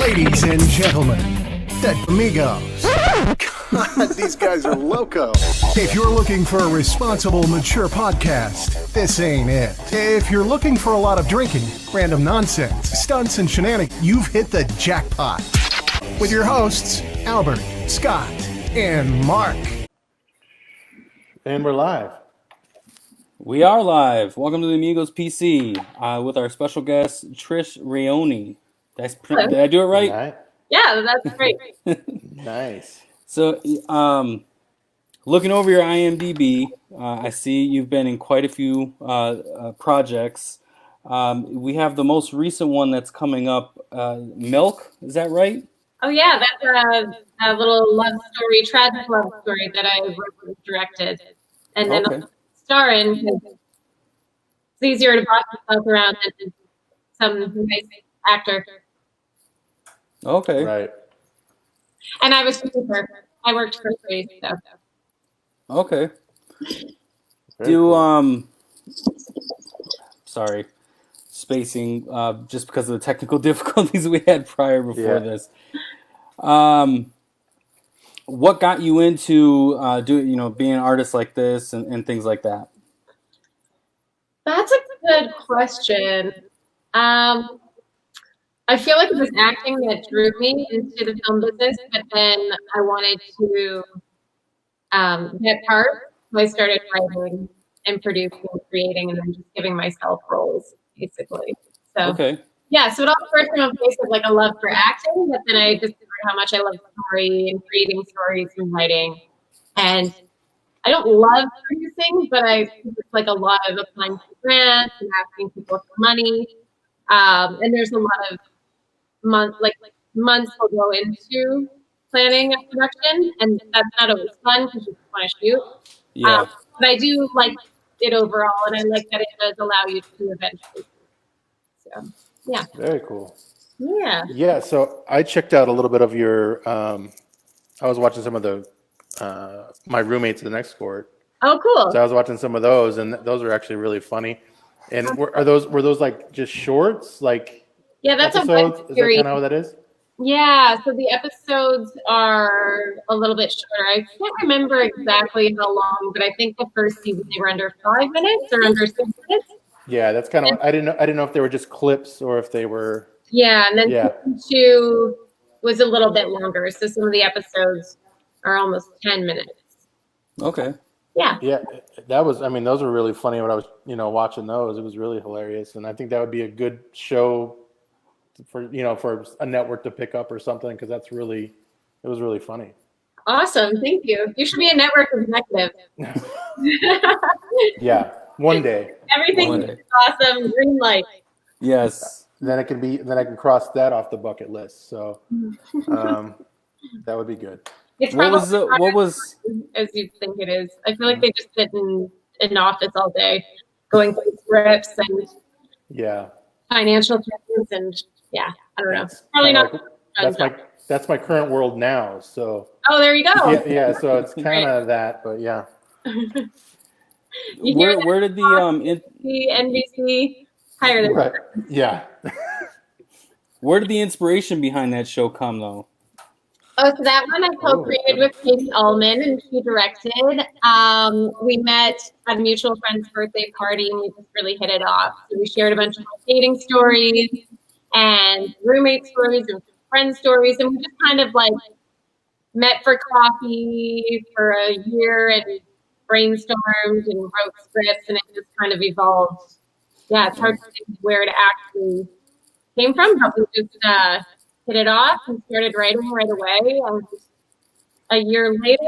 Ladies and gentlemen, the Amigos. God, these guys are loco. If you're looking for a responsible, mature podcast, this ain't it. If you're looking for a lot of drinking, random nonsense, stunts, and shenanigans, you've hit the jackpot. With your hosts, Albert, Scott, and Mark. And we're live. We are live. Welcome to the Amigos PC with our special guest, Trish Rainone. Did I do it right? Right. Yeah, that's great. Nice. So, looking over your IMDb, I see you've been in quite a few projects. We have the most recent one that's coming up, Milk. Is that right? Oh yeah, that's a little love story, tragic love story that I wrote and directed, and then star in. It's easier to boss yourself around than some nice actor. Okay. Right. And I was cheaper. I worked for free, so. Okay. Very cool. Sorry, spacing, just because of the technical difficulties we had prior before this. What got you into being an artist like this and things like that? That's a good question. I feel like it was acting that drew me into the film business, but then I wanted to get part. So I started writing and producing and creating and then just giving myself roles, basically. So yeah, so it all started from a place of like a love for acting, but then I discovered how much I love story and creating stories and writing. And I don't love producing, but it's like a lot of applying for grants and asking people for money. And there's a lot of months will go into planning a production, and that's not always fun because you just want to shoot. Yeah. But I do like it overall, and I like that it does allow you to eventually. So, yeah. Very cool. Yeah. Yeah, so I checked out a little bit of your, I was watching some of the, my roommates at the escort. Oh, cool. So I was watching some of those, and those are actually really funny. And were those like just shorts? Like, yeah, that's episodes? a web Is that series. kind of how that is? Yeah, so the episodes are a little bit shorter. I can't remember exactly how long, but I think the first season they were under 5 minutes or under 6 minutes. Yeah, that's kind of. I didn't know if they were just clips or if they were. Yeah, and then season 2 was a little bit longer. So some of the episodes are almost 10 minutes. Okay. Yeah. Yeah, that was. I mean, those were really funny when I was, watching those. It was really hilarious, and I think that would be a good show for for a network to pick up or something, because it was really funny. Awesome, thank you. You should be a network executive. Yeah, one day. Everything is awesome. Green light. Yes. Then I can cross that off the bucket list. So that would be good. It's what was as you think it is. I feel like they just sit in an office all day, going through scripts and financial statements and I don't know. Probably not. That's my current world now. So. Oh, there you go. Yeah. So it's kind of that, but yeah. Where did the NBC hire them? Right. Yeah. Where did the inspiration behind that show come, though? Oh, so that one I co-created with Katie Ullman, and she directed. We met at a mutual friend's birthday party, and we just really hit it off. So we shared a bunch of dating stories and roommate stories and friend stories, and we just kind of like met for coffee for a year and brainstormed and wrote scripts, and it just kind of evolved. Yeah, it's hard to think where it actually came from, but we just hit it off and started writing right away. And a year later,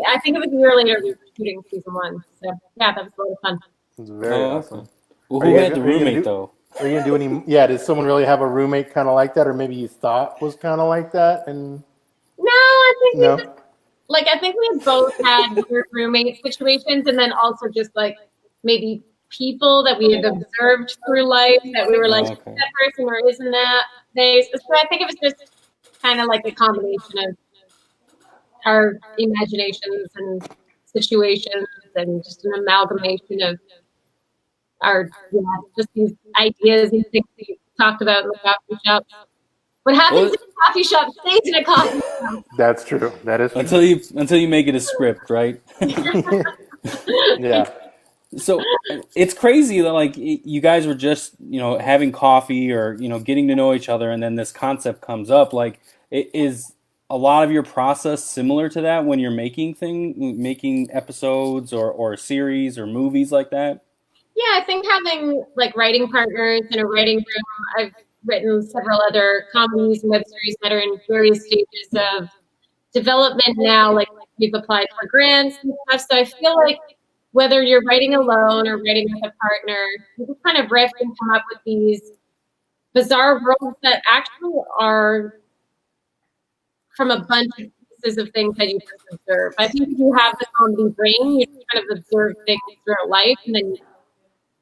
I think it was a year later, we were shooting season 1. So yeah, that was a lot of fun. It's very awesome. Well, who had the roommate though? Are you gonna do any? Yeah, did someone really have a roommate kind of like that, or maybe you thought was kind of like that? And no, I think I think we both had weird roommate situations, and then also just like maybe people that we had observed through life that we were like, is that person or isn't that they? So I think it was just kind of like a combination of our imaginations and situations, and just an amalgamation of our just these ideas and things we talked about in the coffee shop. What happens Well, in a coffee shop stays in a coffee shop. That's true. That is true. until you make it a script, right? Yeah. So it's crazy that like you guys were just having coffee or getting to know each other, and then this concept comes up. Like, is a lot of your process similar to that when you're making episodes or series or movies like that? Yeah, I think having like writing partners in a writing room. I've written several other comedies and web series that are in various stages of development now. Like we've applied for grants and stuff. So I feel like whether you're writing alone or writing with a partner, you just kind of riff and come up with these bizarre worlds that actually are from a bunch of pieces of things that you just observe. I think if you have the comedy brain, you kind of observe things throughout life and then you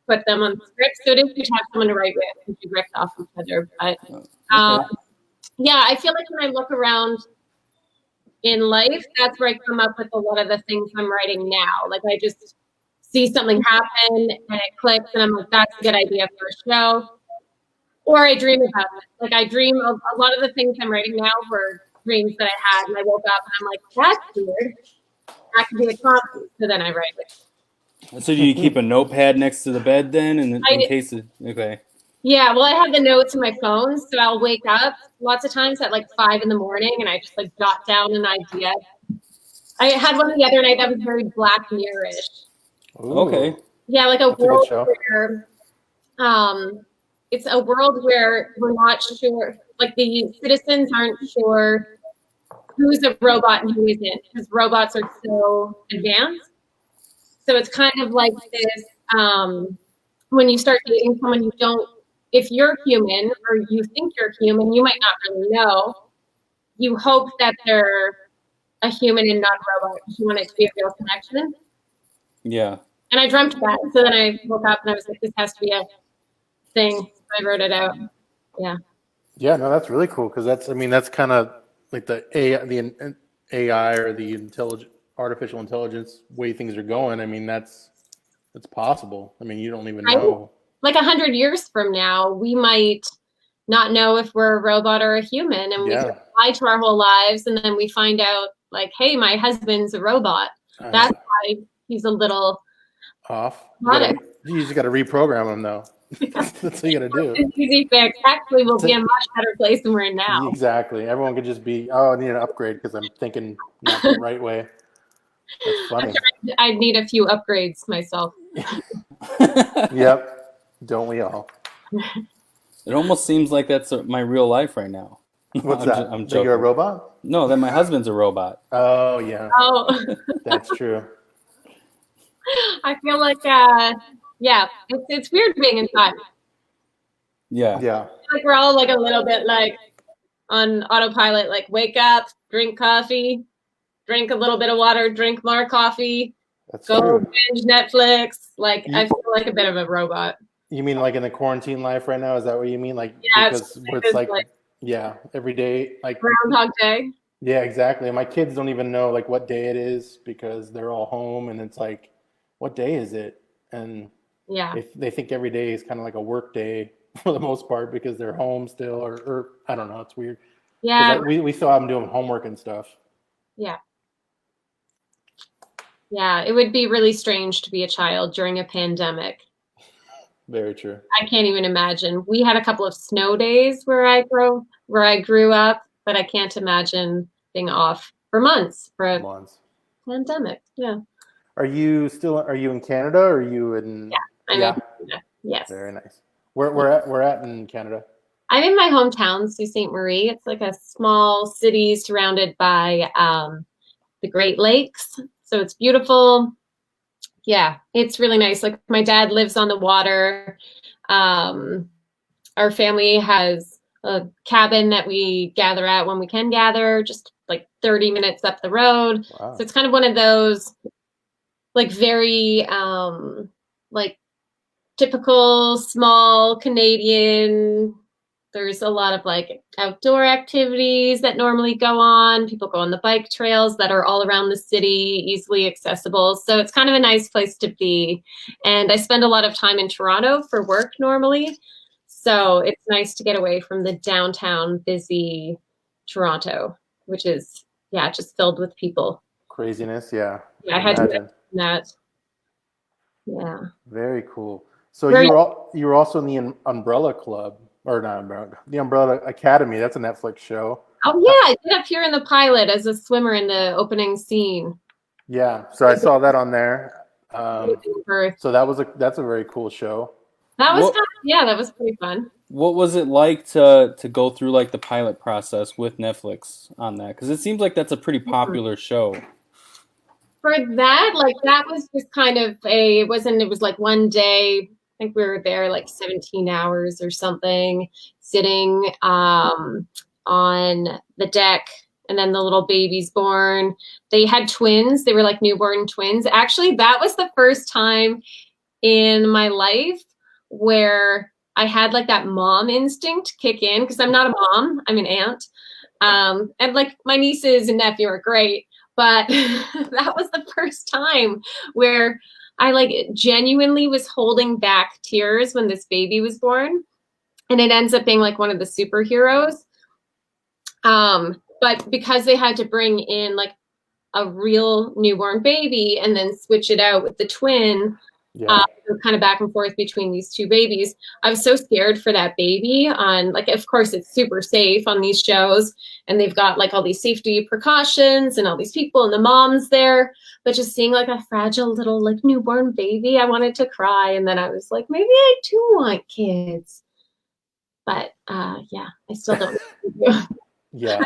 put them on the script. So it is good to have someone to write with because you riff off each other. But yeah, I feel like when I look around in life, that's where I come up with a lot of the things I'm writing now. Like I just see something happen and it clicks and I'm like, that's a good idea for a show. Or I dream about it. Like I dream of a lot of the things I'm writing now were dreams that I had and I woke up and I'm like, that's weird. That could be a comedy. So then I write it. So do you keep a notepad next to the bed then, in case it? Okay. Yeah, well, I have the notes in my phone, so I'll wake up lots of times at like 5 a.m. and I just like jot down an idea. I had one the other night that was very Black Mirror-ish. Okay. Yeah, like a world where, it's a world where we're not sure, like the citizens aren't sure who's a robot and who isn't, because robots are so advanced. So it's kind of like this, when you start dating someone you don't, if you're human or you think you're human, you might not really know. You hope that they're a human and not a robot because you want it to be a real connection. Yeah. And I dreamt that. So then I woke up and I was like, this has to be a thing. So I wrote it out. Yeah. Yeah, no, that's really cool because that's kind of like the AI or the artificial intelligence way things are going. I mean, that's possible. I mean, you don't even know. Like 100 years from now, we might not know if we're a robot or a human, and we could lie to our whole lives, and then we find out, like, hey, my husband's a robot. That's why he's a little off. You just got to reprogram him, though. That's what you got to do. It's easy fix. Actually, we'll be in a much better place than we're in now. Exactly. Everyone could just be, I need an upgrade because I'm thinking not the right way. That's funny. I need a few upgrades myself. Yep. Don't we all? It almost seems like that's my real life right now. What's that? I'm joking. You're a robot? No, that my husband's a robot. Oh, yeah. Oh. That's true. I feel like, it's weird being inside. Yeah. Yeah. Like we're all like a little bit like on autopilot, like wake up, drink coffee, drink a little bit of water, drink more coffee, go binge Netflix. Like I feel like a bit of a robot. You mean like in the quarantine life right now? Is that what you mean? Like because it's like every day, like Groundhog Day. Yeah, exactly. My kids don't even know like what day it is because they're all home, and it's like, what day is it? And they think every day is kind of like a work day for the most part because they're home still, or I don't know. It's weird. Yeah, we still have them doing homework and stuff. Yeah. Yeah, it would be really strange to be a child during a pandemic. Very true. I can't even imagine. We had a couple of snow days where I grew up, but I can't imagine being off for months for a pandemic. Yeah. Are you in Canada or are you in? Yeah, I'm in Canada. Yes. Very nice. We're at in Canada. I'm in my hometown, Sault Ste. Marie. It's like a small city surrounded by the Great Lakes. So it's beautiful. Yeah, it's really nice. Like my dad lives on the water. Our family has a cabin that we gather at when we can gather, just like 30 minutes up the road. Wow. So it's kind of one of those like very like typical small Canadian. There's a lot of like outdoor activities that normally go on. People go on the bike trails that are all around the city, easily accessible. So it's kind of a nice place to be. And I spend a lot of time in Toronto for work normally. So it's nice to get away from the downtown busy Toronto, which is, just filled with people. Craziness, yeah. Yeah, I had to imagine that. Yeah. Very cool. So Very, you were also in the Umbrella Club, or not Umbrella, the Umbrella Academy. That's a Netflix show. oh yeah, I did appear in the pilot as a swimmer in the opening scene. Yeah, so I saw that on there. So that's a very cool show. That was that was pretty fun. What was it like to go through like the pilot process with Netflix on that? Because it seems like that's a pretty popular show. For that, like that was just kind of it was like one day. I think we were there like 17 hours or something, sitting on the deck, and then the little baby's born. They had twins. They were like newborn twins. Actually, that was the first time in my life where I had like that mom instinct kick in, because I'm not a mom, I'm an aunt. And like my nieces and nephew are great, but that was the first time where I like genuinely was holding back tears when this baby was born. And it ends up being like one of the superheroes. But because they had to bring in like a real newborn baby and then switch it out with the twin, kind of back and forth between these two babies, I was so scared for that baby. On like, of course, it's super safe on these shows, and they've got like all these safety precautions and all these people and the moms there. But just seeing like a fragile little like newborn baby, I wanted to cry. And then I was like, maybe I do want kids. But I still don't. Yeah.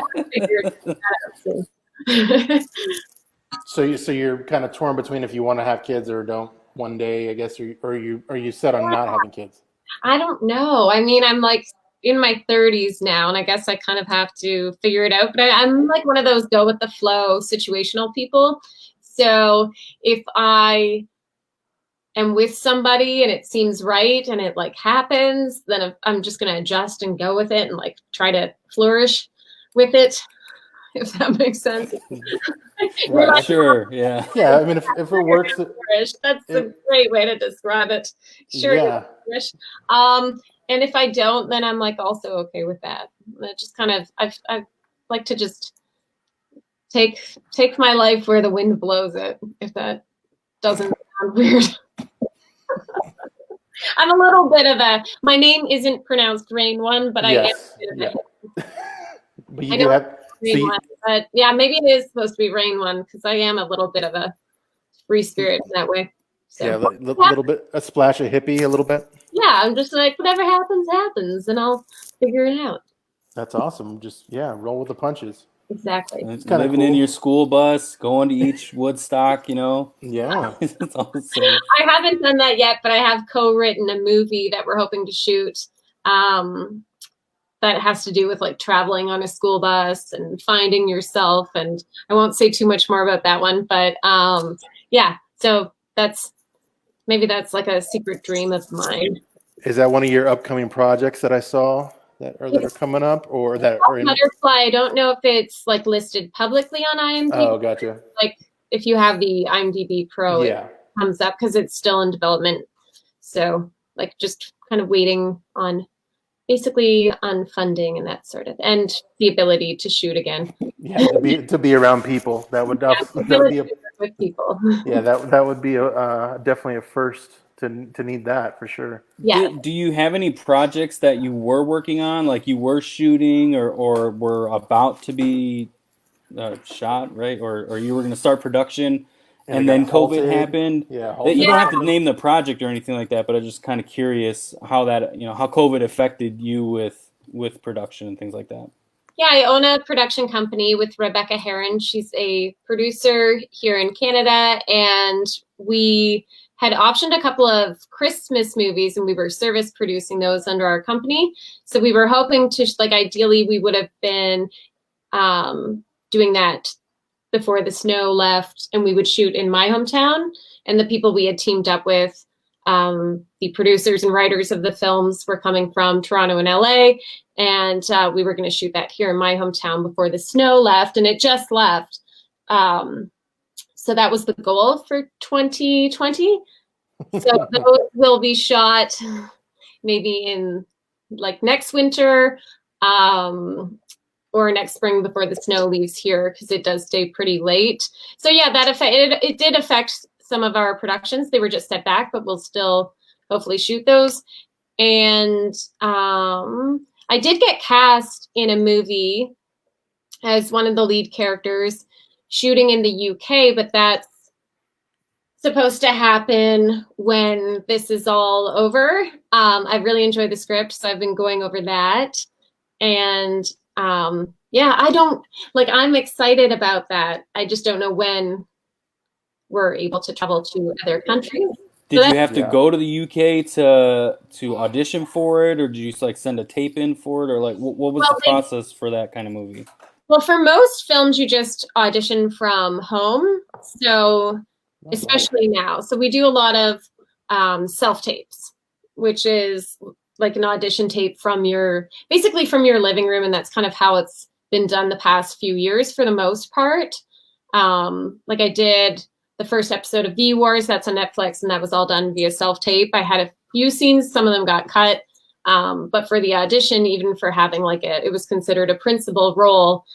So you're kind of torn between if you want to have kids or don't one day, I guess, or are you set on not having kids? I don't know. I mean, I'm like in my 30s now, and I guess I kind of have to figure it out. But I'm like one of those go with the flow situational people. So if I am with somebody and it seems right and it like happens, then I'm just going to adjust and go with it and like try to flourish with it, if that makes sense. Right. Sure. Yeah. Yeah. I mean, if it works, that's a great way to describe it. Sure. Yeah. And if I don't, then I'm like also okay with that. That just kind of I like to just take my life where the wind blows it. If that doesn't sound weird. I'm a little bit of my name isn't pronounced Rainone, but yes. I am. But you do have. But yeah, maybe it is supposed to be Rainone, because I am a little bit of a free spirit in that way. So, yeah, little bit, a splash of hippie, a little bit. Yeah, I'm just like, whatever happens, happens, and I'll figure it out. That's awesome. Just roll with the punches. Exactly. It's kind of living in your school bus, going to each Woodstock, Yeah. It's awesome. I haven't done that yet, but I have co-written a movie that we're hoping to shoot. That has to do with like traveling on a school bus and finding yourself. And I won't say too much more about that one, but so maybe that's like a secret dream of mine. Is that one of your upcoming projects that I saw that are coming up, or that are in Butterfly? I don't know if it's like listed publicly on IMDb. Oh, gotcha. Like if you have the IMDb Pro, it comes up because it's still in development. So like just kind of waiting on basically on funding and that sort of, and the ability to shoot again. Yeah, to be around people. That would be with people. Yeah, that would be definitely a first to need that for sure. Yeah. Do you have any projects that you were working on, like you were shooting or were about to be shot, right? Or you were going to start production and then COVID happened? Yeah. You don't have to name the project or anything like that, but I'm just kind of curious how that, how COVID affected you with production and things like that. Yeah, I own a production company with Rebecca Heron. She's a producer here in Canada, and we had optioned a couple of Christmas movies, and we were service producing those under our company. So we were hoping to, ideally, we would have been doing that before the snow left, and we would shoot in my hometown. And the people we had teamed up with, the producers and writers of the films, were coming from Toronto and LA. And we were going to shoot that here in my hometown before the snow left, and it just left. So that was the goal for 2020. So those will be shot maybe in like next winter, or next spring before the snow leaves here, because it does stay pretty late. So yeah, it did affect some of our productions. They were just set back, but we'll still hopefully shoot those. And I did get cast in a movie as one of the lead characters, shooting in the UK, but that's supposed to happen when this is all over. I really enjoyed the script, so I've been going over that. And yeah, I'm excited about that. I just don't know when we're able to travel to other countries. Did you have to go to the UK to audition for it, or did you like send a tape in for it, or like what was the process for that kind of movie? Well, for most films, you just audition from home. So especially now. So we do a lot of self-tapes, which is like an audition tape basically from your living room. And that's kind of how it's been done the past few years for the most part. Like I did the first episode of V-Wars, that's on Netflix, and that was all done via self-tape. I had a few scenes, some of them got cut. But for the audition, even for having it was considered a principal role,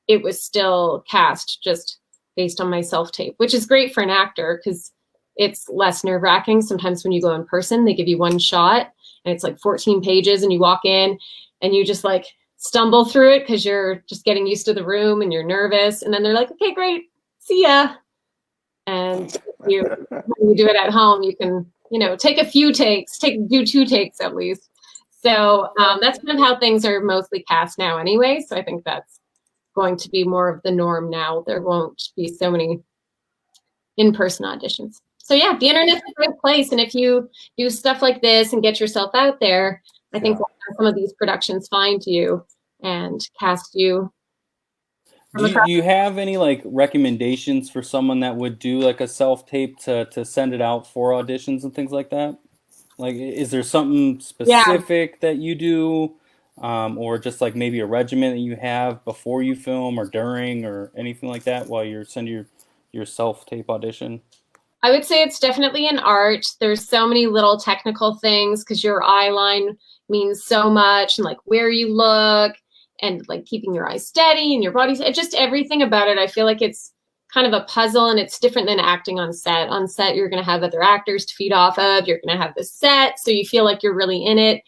it was still cast just based on my self-tape, which is great for an actor because it's less nerve-wracking. Sometimes when you go in person, they give you one shot and it's like 14 pages and you walk in and you just like stumble through it because you're just getting used to the room and you're nervous. And then they're like, okay, great, see ya. And when you do it at home, you can, take a few takes, do 2 takes at least. So that's kind of how things are mostly cast now anyway. So I think that's going to be more of the norm now. There won't be so many in-person auditions. So yeah, the internet's a great place. And if you do stuff like this and get yourself out there, I think some of these productions find you and cast you. Do you have any like recommendations for someone that would do like a self-tape to send it out for auditions and things like that? Like, is there something specific that you do, or just like maybe a regimen that you have before you film or during or anything like that while you're sending your self-tape audition? I would say it's definitely an art. There's so many little technical things because your eye line means so much, and like where you look and like keeping your eyes steady and your body, just everything about it. I feel like it's kind of a puzzle, and it's different than acting on set. On set, you're going to have other actors to feed off of. You're going to have the set, so you feel like you're really in it.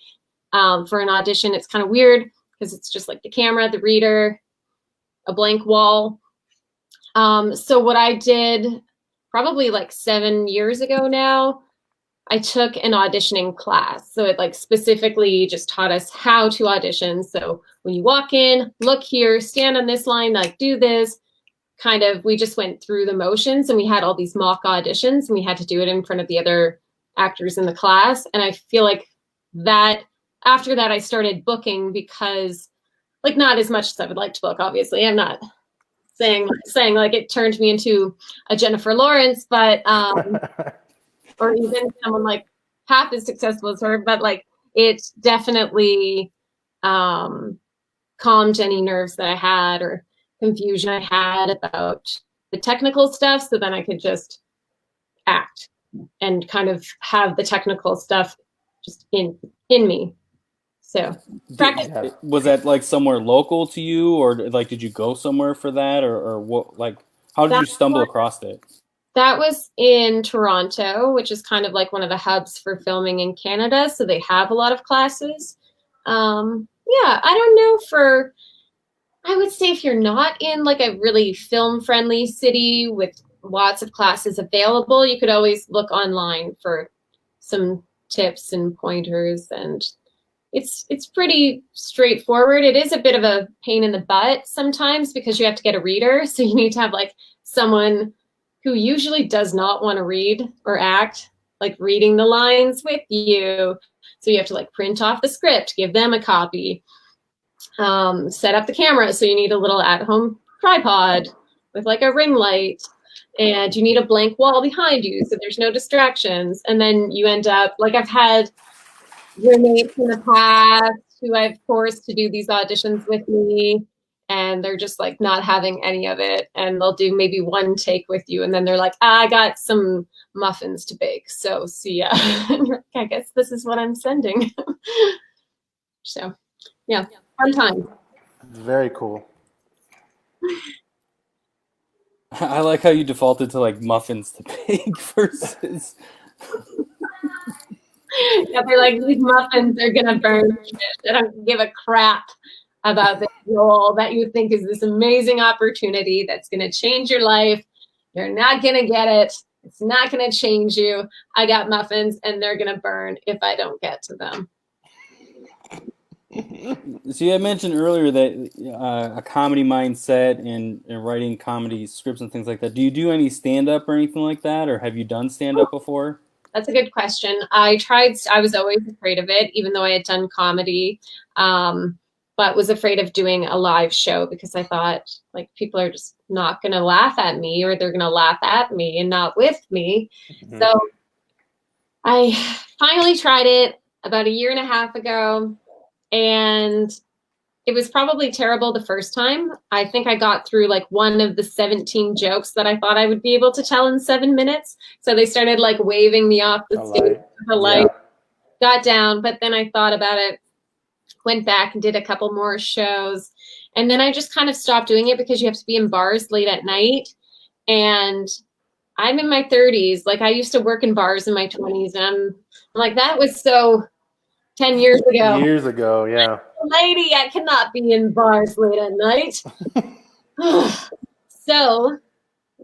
For an audition, it's kind of weird because it's just like the camera, the reader, a blank wall. So what I did probably like 7 years ago now, I took an auditioning class. So it like specifically just taught us how to audition. So when you walk in, look here, stand on this line, like do this. Kind of, we just went through the motions, and we had all these mock auditions, and we had to do it in front of the other actors in the class. And I feel like that after that, I started booking because like not as much as I would like to book, obviously. I'm not saying like it turned me into a Jennifer Lawrence, but or even someone like half as successful as her, but like it definitely calmed any nerves that I had or confusion I had about the technical stuff. So then I could just act and kind of have the technical stuff just in me. So practice. Was that like somewhere local to you, or like did you go somewhere for that, or what? Like, how did you stumble across it? That was in Toronto, which is kind of like one of the hubs for filming in Canada. So they have a lot of classes. I don't know I would say if you're not in like a really film friendly city with lots of classes available, you could always look online for some tips and pointers, and it's pretty straightforward. It is a bit of a pain in the butt sometimes because you have to get a reader. So you need to have like someone who usually does not want to read or act, like reading the lines with you. So you have to like print off the script, give them a copy, set up the camera. So you need a little at-home tripod with like a ring light, and you need a blank wall behind you so there's no distractions. And then you end up, like I've had roommates in the past who I've forced to do these auditions with me, and they're just like not having any of it. And they'll do maybe one take with you, and then they're like, I got some muffins to bake, so see ya. I guess this is what I'm sending. So, yeah, fun time. Very cool. I like how you defaulted to like muffins to bake versus. Yeah, they're like, these muffins are gonna burn. I don't give a crap about this role that you think is this amazing opportunity that's gonna change your life. You're not gonna get it. It's not gonna change you. I got muffins and they're gonna burn if I don't get to them. So you had mentioned earlier that a comedy mindset and writing comedy scripts and things like that. Do you do any stand-up or anything like that, or have you done stand-up before? That's a good question. I was always afraid of it, even though I had done comedy, but was afraid of doing a live show because I thought like people are just not going to laugh at me, or they're going to laugh at me and not with me. Mm-hmm. So I finally tried it about a year and a half ago, and it was probably terrible the first time. I think I got through like one of the 17 jokes that I thought I would be able to tell in 7 minutes. So they started like waving me off the stage with the light, got down, but then I thought about it, went back and did a couple more shows. And then I just kind of stopped doing it because you have to be in bars late at night. And I'm in my 30s. Like I used to work in bars in my 20s. And I'm like, that was so 10 years ago. Years ago, yeah. Lady, I cannot be in bars late at night. So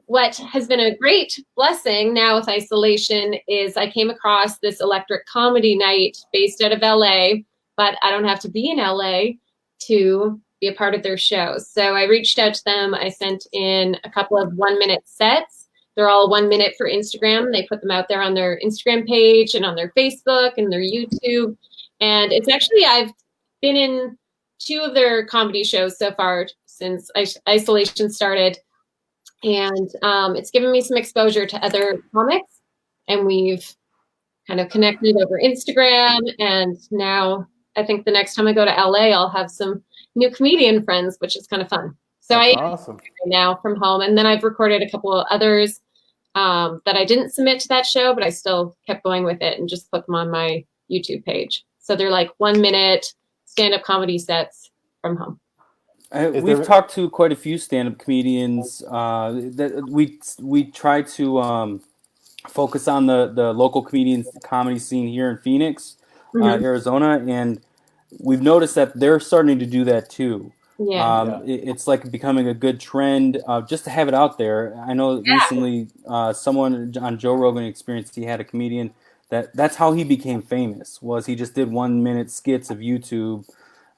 what has been a great blessing now with isolation is I came across this electric comedy night based out of LA, but I don't have to be in LA to be a part of their show. So I reached out to them. I sent in a couple of 1-minute sets. They're all 1 minute for Instagram. They put them out there on their Instagram page and on their Facebook and their YouTube. And it's actually, I've been in 2 of their comedy shows so far since isolation started. And it's given me some exposure to other comics. And we've kind of connected over Instagram. And now I think the next time I go to LA, I'll have some new comedian friends, which is kind of fun. So That's I awesome. right now from home. And then I've recorded a couple of others that I didn't submit to that show, but I still kept going with it and just put them on my YouTube page. So they're like 1 minute stand-up comedy sets from home. We've talked to quite a few stand-up comedians. That we try to focus on the local comedians comedy scene here in Phoenix, Arizona, and we've noticed that they're starting to do that too. Yeah. It's like becoming a good trend just to have it out there. I know recently someone on Joe Rogan Experience, he had a comedian that's how he became famous, was he just did 1 minute skits of YouTube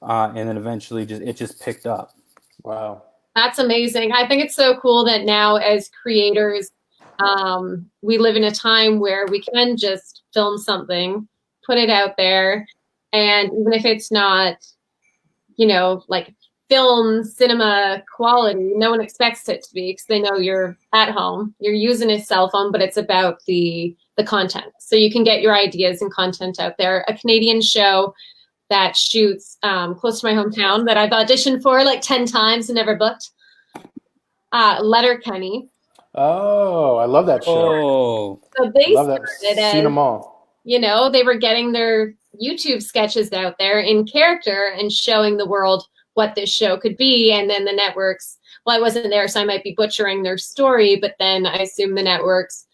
and then eventually it just picked up. Wow. That's amazing. I think it's so cool that now as creators, we live in a time where we can just film something, put it out there, and even if it's not, like film cinema quality, no one expects it to be because they know you're at home, you're using a cell phone, but it's about the content. So you can get your ideas and content out there. A Canadian show that shoots close to my hometown that I've auditioned for like 10 times and never booked. Letterkenny. Oh, I love that show. Oh, So they love that. Seen them all. They were getting their YouTube sketches out there in character and showing the world what this show could be. And then the networks, well, I wasn't there, so I might be butchering their story, but then I assume the networks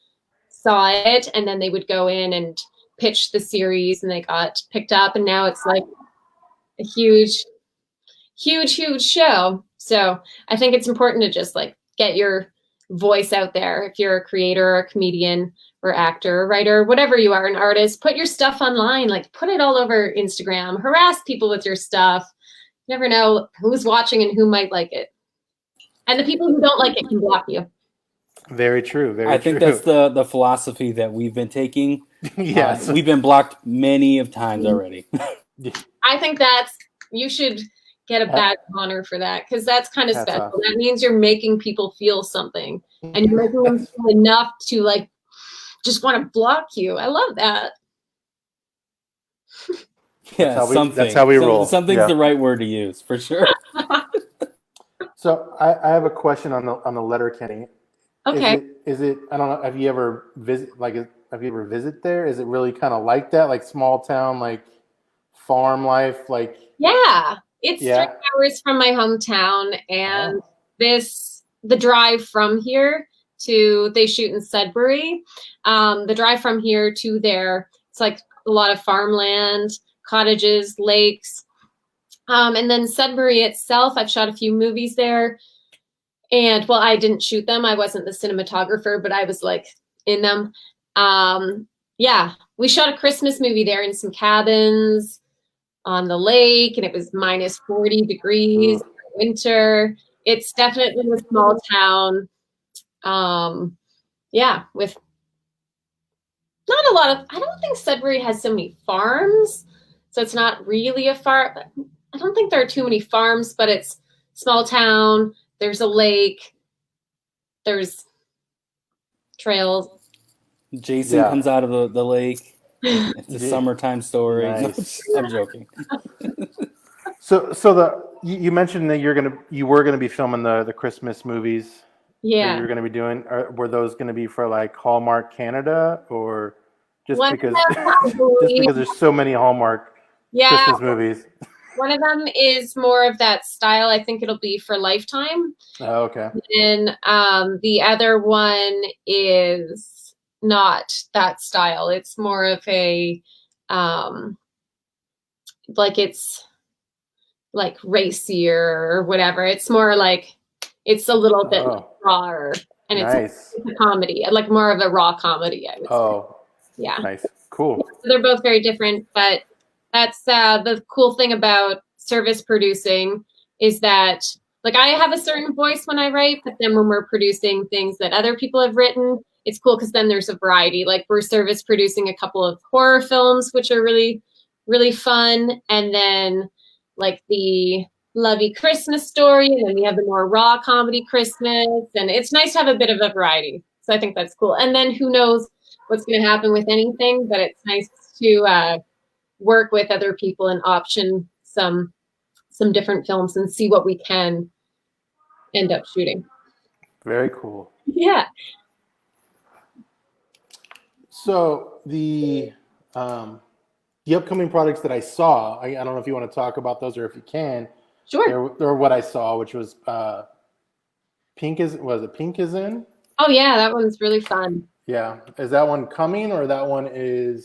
saw it and then they would go in and pitch the series and they got picked up. And now it's like a huge show. So I think it's important to just like get your voice out there. If you're a creator or a comedian or actor or writer, whatever you are, an artist, put your stuff online, like put it all over Instagram, harass people with your stuff. You never know who's watching and who might like it. And the people who don't like it can block you. Very true. I think that's the philosophy that we've been taking. Yes. We've been blocked many of times already. I think you should get a badge of honor for that because that's kind of special. Awesome. That means you're making people feel something and you're making them feel enough to like just want to block you. I love that. Yeah, that's how we roll. Something's the right word to use for sure. So I have a question on the Letterkenny. Okay. Is it? I don't know. Have you ever visit there? Is it really kind of like that, like small town, like farm life, like Yeah, it's Yeah. 3 hours from my hometown, and the drive from here to they shoot in Sudbury. The drive from here to there, it's like a lot of farmland, cottages, lakes, and then Sudbury itself. I've shot a few movies there, and well, I didn't shoot them. I wasn't the cinematographer, but I was like in them. Yeah, we shot a Christmas movie there in some cabins on the lake, and it was minus 40 degrees winter. It's definitely a small town. Yeah, with not a lot of, I don't think Sudbury has so many farms, so it's not really a farm. I don't think there are too many farms, but it's small town. There's a lake. There's trails. Jason comes out of the lake. It's a summertime story. Nice. I'm joking. So you mentioned that you were gonna be filming the Christmas movies. Yeah. That you were gonna be doing. Were those gonna be for like Hallmark Canada, or just One because of them, I just believe- because there's so many Hallmark Christmas movies? One of them is more of that style. I think it'll be for Lifetime. Oh, okay. And the other one is not that style. It's more of a like it's like racier or whatever. It's more like it's a little bit rawer, and it's a comedy, like more of a raw comedy, I would say. Yeah. Nice. Cool. So they're both very different, but that's the cool thing about service producing is that like I have a certain voice when I write, but then when we're producing things that other people have written, it's cool because then there's a variety. Like we're service producing a couple of horror films, which are really, really fun. And then like the lovey Christmas story, and then we have the more raw comedy Christmas. And it's nice to have a bit of a variety. So I think that's cool. And then who knows what's going to happen with anything, but it's nice to work with other people and option some different films and see what we can end up shooting. Very cool. Yeah. So the upcoming projects that I saw, I don't know if you want to talk about those or if you can. Sure. They're what I saw, which was Pink is In? Oh yeah, that one's really fun. Yeah. Is that one coming, or that one is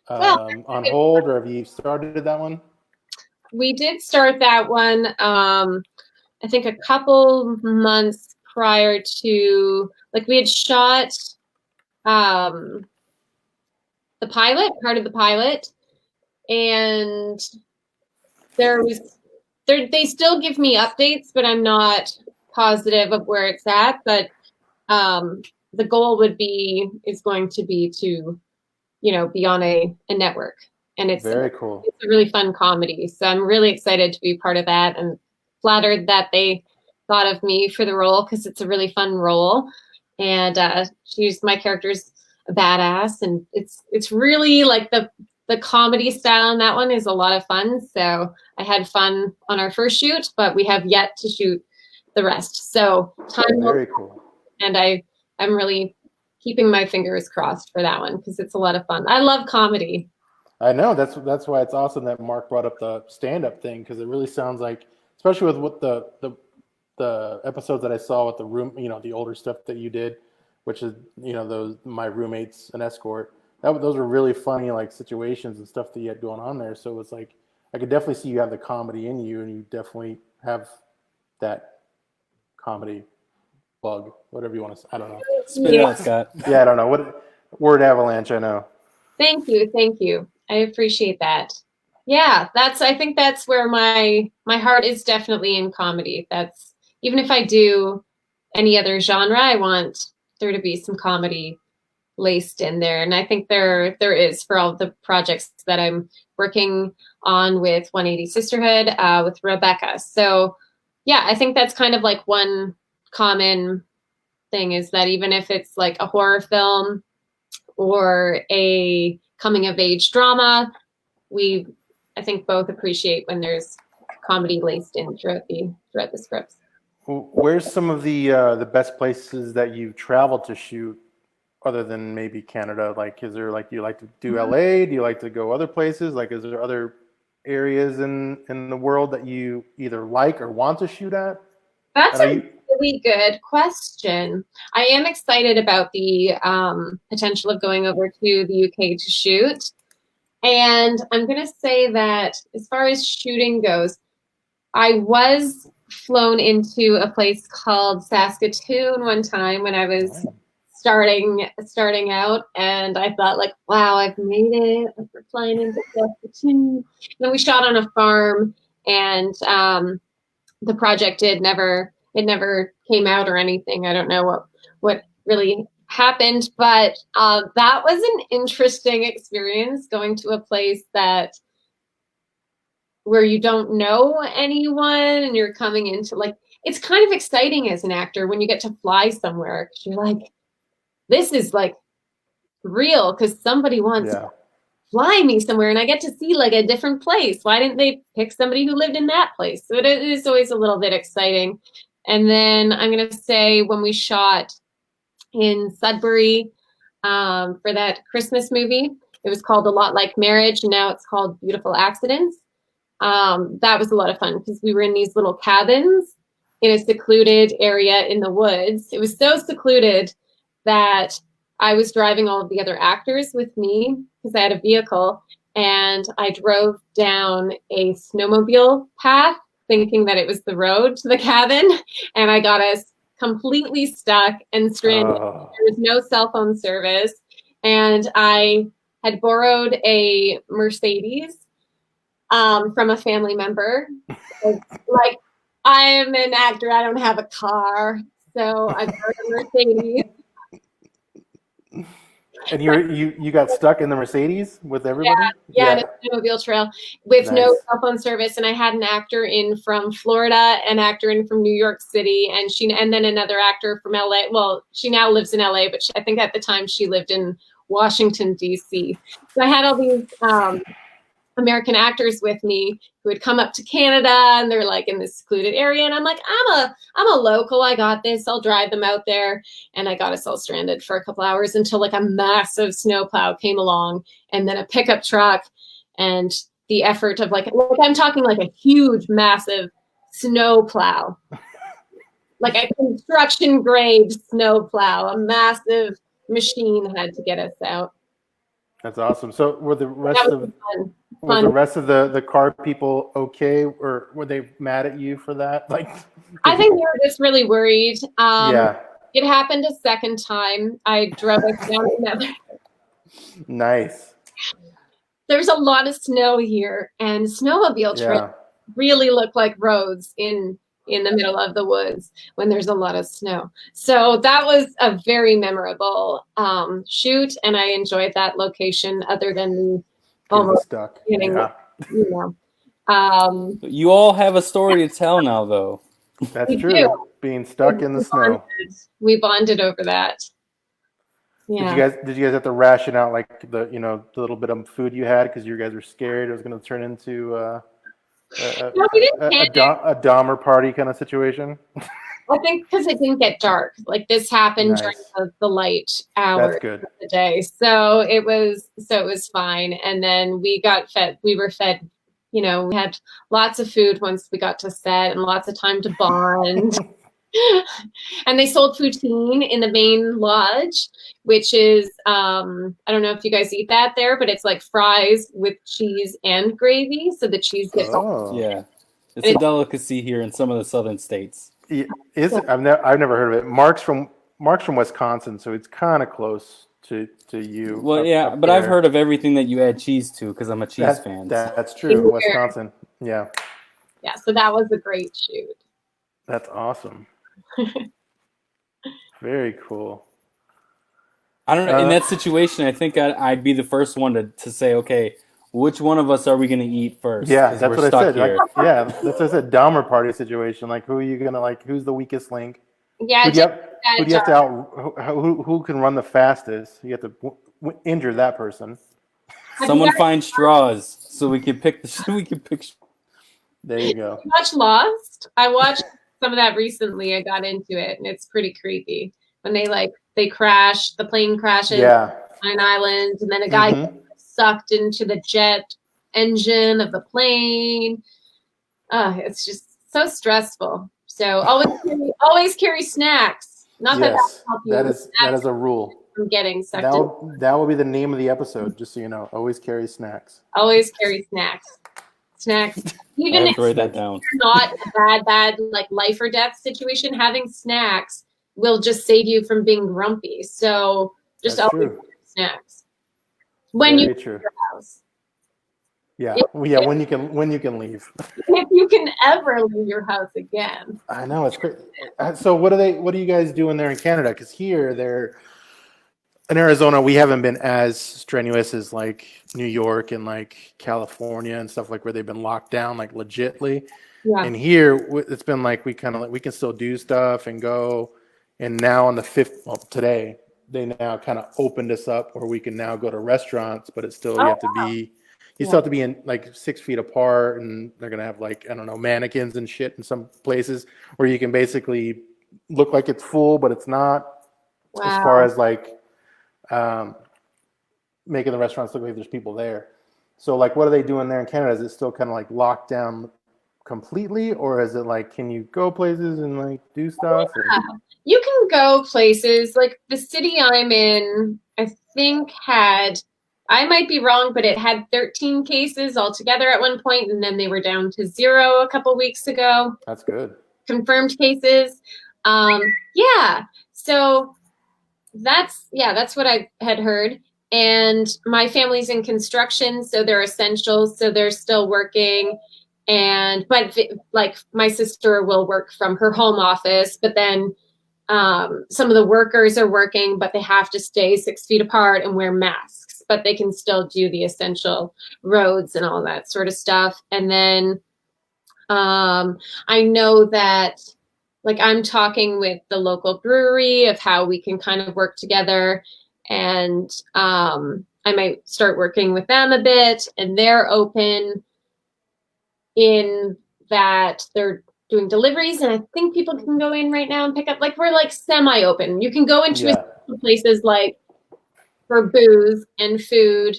on hold, or have you started that one? We did start that one, I think a couple months prior to, like we had shot the pilot, part of the pilot, and they still give me updates, but I'm not positive of where it's at. But the goal is going to be to, be on a network. And it's very cool. It's a really fun comedy. So I'm really excited to be part of that and flattered that they thought of me for the role because it's a really fun role. And my character's a badass, and it's really like the comedy style in that one is a lot of fun. So I had fun on our first shoot, but we have yet to shoot the rest. So very cool. And I'm really keeping my fingers crossed for that one because it's a lot of fun. I love comedy. I know that's why it's awesome that Mark brought up the stand-up thing, because it really sounds like, especially with what the episodes that I saw with the room, the older stuff that you did, which is those My Roommate's an Escort. Those were really funny like situations and stuff that you had going on there. So it's like I could definitely see you have the comedy in you, and you definitely have that comedy bug, whatever you want to say. I don't know. Spit it out, Scott. Yeah, I don't know what word avalanche. I know. Thank you. I appreciate that. Yeah, I think that's where my heart is definitely in comedy. That's, even if I do any other genre, I want there to be some comedy laced in there. And I think there is for all the projects that I'm working on with 180 Sisterhood, with Rebecca. So yeah, I think that's kind of like one common thing, is that even if it's like a horror film or a coming of age drama, I think both appreciate when there's comedy laced in throughout the scripts. Where's some of the best places that you've traveled to shoot other than maybe Canada? Like, is there like, do you like to do LA? Do you like to go other places? Like, is there other areas in the world that you either like or want to shoot at? That's a really good question. I am excited about the potential of going over to the UK to shoot. And I'm going to say that as far as shooting goes, I was flown into a place called Saskatoon one time when I was starting out, and I thought like, wow, I've made it. Like, we're flying into Saskatoon. And then we shot on a farm, and the project never came out or anything. I don't know what really happened, but that was an interesting experience, going to a place where you don't know anyone and you're coming into, like, it's kind of exciting as an actor when you get to fly somewhere, because you're like, this is like real, because somebody wants to fly me somewhere and I get to see like a different place. Why didn't they pick somebody who lived in that place? So it is always a little bit exciting. And then I'm going to say when we shot in Sudbury for that Christmas movie, it was called A Lot Like Marriage, and now it's called Beautiful Accidents. That was a lot of fun because we were in these little cabins in a secluded area in the woods. It was so secluded that I was driving all of the other actors with me because I had a vehicle, and I drove down a snowmobile path thinking that it was the road to the cabin, and I got us completely stuck and stranded. There was no cell phone service, and I had borrowed a Mercedes from a family member. Like, I'm an actor, I don't have a car, so I borrowed a Mercedes. And you got stuck in the Mercedes with everybody? Yeah, in a snowmobile trail with no cell phone service. And I had an actor in from Florida, an actor in from New York City, and then another actor from LA. Well, she now lives in LA, but I think at the time she lived in Washington, D.C. So I had all these American actors with me who had come up to Canada, and they're like in this secluded area, and I'm like, I'm a local, I got this, I'll drive them out there. And I got us all stranded for a couple hours until like a massive snowplow came along, and then a pickup truck, and the effort of like I'm talking like a huge massive snowplow, like a construction grade snowplow, a massive machine had to get us out. That's awesome. So were the rest of the rest of the car people okay, or were they mad at you for that? Like, I think they were just really worried. It happened a second time. I drove us down another. Nice. There's a lot of snow here, and snowmobile trails really look like roads in the middle of the woods when there's a lot of snow. So that was a very memorable shoot, and I enjoyed that location other than the almost stuck. Getting, you all have a story to tell now, though. That's true. Being stuck in the snow. We bonded over that. Yeah. Did you guys have to ration out like the little bit of food you had because you guys were scared it was going to turn into a Dahmer party kind of situation? I think because it didn't get dark. Like, this happened during the light hours of the day, so it was fine. And then we got fed. We were fed. We had lots of food once we got to set, and lots of time to bond. And they sold poutine in the main lodge, which is I don't know if you guys eat that there, but it's like fries with cheese and gravy. So the cheese gets it's a delicacy here in some of the southern states. Is it? I've never heard of it. Mark's from Wisconsin, so it's kind of close to you. Well, but there. I've heard of everything that you add cheese to because I'm a cheese fan. That's true. Wisconsin, yeah. So that was a great shoot. That's awesome. Very cool. I don't know. In that situation, I think I'd be the first one to say, okay, which one of us are we going to eat first? Yeah, that's what I said. That's what I said. Dahmer party situation. Like, who are you going to who's the weakest link? Yeah. Who can run the fastest? You have to injure that person. Someone find straws so we can pick There you go. Watch Lost. I watched some of that recently. I got into it, and it's pretty creepy. when they crash, the plane crashes Yeah. on an island, and then a guy gets sucked into the jet engine of the plane. It's just so stressful. So always carry snacks. Not that Yes, help you. that is a rule. From getting sucked in. That will be the name of the episode, just so you know. Always carry snacks. Always carry snacks. Snacks. Even I if have to write that down. you're not a bad like life or death situation, having snacks will just save you from being grumpy. So just That's always true. carry snacks when Very you true. leave your house. Yeah, when you can leave. If you can ever leave your house again. I know, it's great. So what are you guys doing there in Canada? Because here in Arizona, we haven't been as strenuous as like New York and like California and stuff, like where they've been locked down like legitly. Yeah. And here it's been like we can still do stuff and go. And now on the 5th, well, today they now kind of opened us up where we can now go to restaurants, but it's still you still have to be in like 6 feet apart, and they're gonna have like, I don't know, mannequins and shit in some places where you can basically look like it's full, but it's not. Wow. As far as like making the restaurants look like there's people there. So like, what are they doing there in Canada? Is it still kind of like locked down completely, or is it like, can you go places and like do stuff? Yeah. You can go places. Like the city I'm in, I think I might be wrong, but it had 13 cases altogether at one point, and then they were down to 0 a couple weeks ago. That's good. Confirmed cases. Yeah. So that's what I had heard. And my family's in construction, so they're essential, so they're still working. But like my sister will work from her home office, but then some of the workers are working, but they have to stay 6 feet apart and wear masks, but they can still do the essential roads and all that sort of stuff. And then I know that like I'm talking with the local brewery of how we can kind of work together, and I might start working with them a bit, and they're open in that they're doing deliveries, and I think people can go in right now and pick up. Like we're like semi-open. You can go into places like for booze and food.